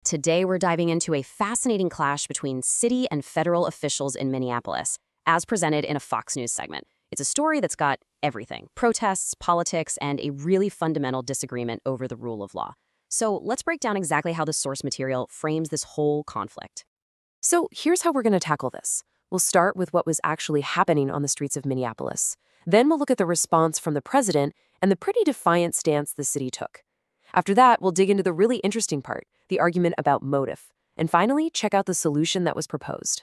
Today, we're diving into a fascinating clash between city and federal officials in Minneapolis, as presented in a Fox News segment. It's a story that's got everything: protests, politics, and a really fundamental disagreement over the rule of law. So let's break down exactly how the source material frames this whole conflict. So here's how we're going to tackle this. We'll start with what was actually happening on the streets of Minneapolis. Then we'll look at the response from the president and the pretty defiant stance the city took. After that, we'll dig into the really interesting part, the argument about motive. And finally, check out the solution that was proposed.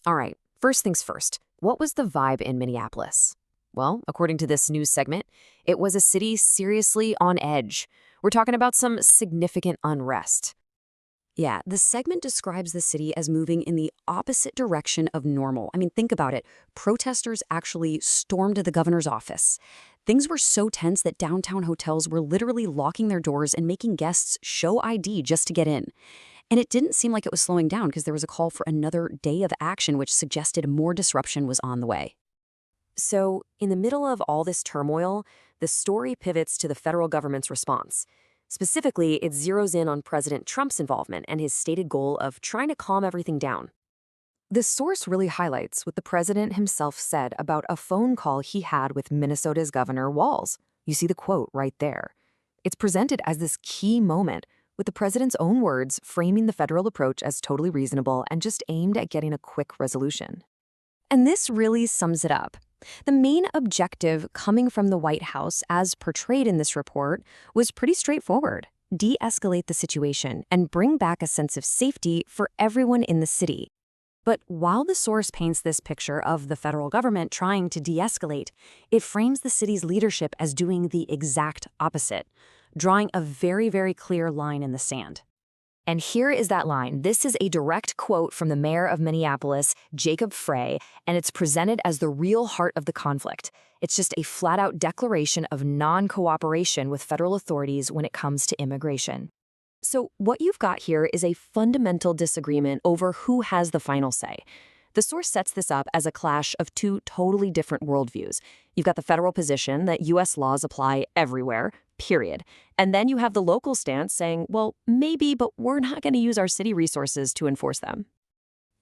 All right, first things first. What was the vibe in Minneapolis? Well, according to this news segment, it was a city seriously on edge. We're talking about some significant unrest. Yeah, the segment describes the city as moving in the opposite direction of normal. I mean, think about it. Protesters actually stormed the governor's office. Things were so tense that downtown hotels were literally locking their doors and making guests show ID just to get in. And it didn't seem like it was slowing down because there was a call for another day of action, which suggested more disruption was on the way. So, in the middle of all this turmoil, the story pivots to the federal government's response. Specifically, it zeroes in on President Trump's involvement and his stated goal of trying to calm everything down. The source really highlights what the president himself said about a phone call he had with Minnesota's Governor Walz. You see the quote right there. It's presented as this key moment, with the president's own words framing the federal approach as totally reasonable and just aimed at getting a quick resolution. And this really sums it up. The main objective coming from the White House, as portrayed in this report, was pretty straightforward: de-escalate the situation and bring back a sense of safety for everyone in the city. But while the source paints this picture of the federal government trying to de-escalate, it frames the city's leadership as doing the exact opposite, drawing a very, very clear line in the sand. And here is that line. This is a direct quote from the mayor of Minneapolis, Jacob Frey, and it's presented as the real heart of the conflict. It's just a flat-out declaration of non-cooperation with federal authorities when it comes to immigration. So what you've got here is a fundamental disagreement over who has the final say. The source sets this up as a clash of two totally different worldviews. You've got the federal position that U.S. laws apply everywhere, period. And then you have the local stance saying, well, maybe, but we're not going to use our city resources to enforce them.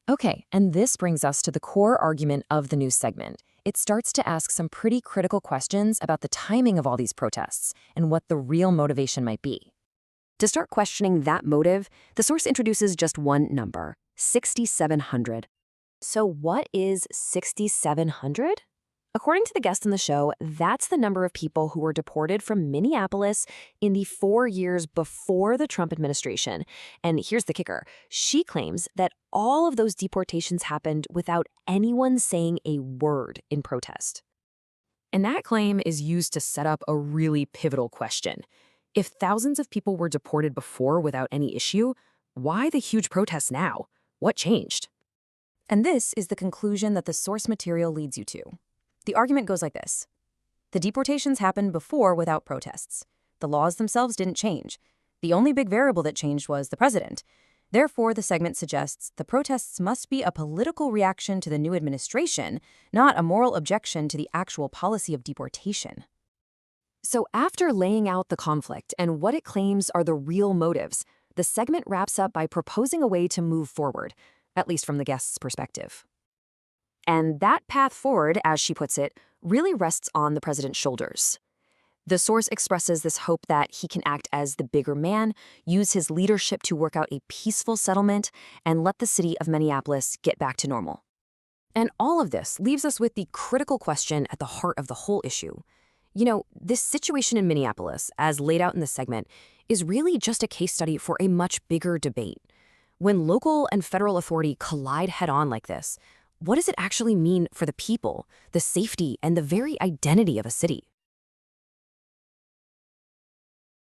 Okay, and this brings us to the core argument of the news segment. It starts to ask some pretty critical questions about the timing of all these protests and what the real motivation might be. To start questioning that motive, the source introduces just one number: 6,700. So what is 6,700? According to the guest on the show, that's the number of people who were deported from Minneapolis in the 4 years before the Trump administration. And here's the kicker. She claims that all of those deportations happened without anyone saying a word in protest. And that claim is used to set up a really pivotal question. If thousands of people were deported before without any issue, why the huge protests now? What changed? And this is the conclusion that the source material leads you to. The argument goes like this. The deportations happened before without protests. The laws themselves didn't change. The only big variable that changed was the president. Therefore, the segment suggests the protests must be a political reaction to the new administration, not a moral objection to the actual policy of deportation. So after laying out the conflict and what it claims are the real motives, the segment wraps up by proposing a way to move forward, at least from the guest's perspective. And that path forward, as she puts it, really rests on the president's shoulders. The source expresses this hope that he can act as the bigger man, use his leadership to work out a peaceful settlement, and let the city of Minneapolis get back to normal. And all of this leaves us with the critical question at the heart of the whole issue. You know, this situation in Minneapolis, as laid out in the segment, is really just a case study for a much bigger debate. When local and federal authority collide head-on like this, what does it actually mean for the people, the safety, and the very identity of a city?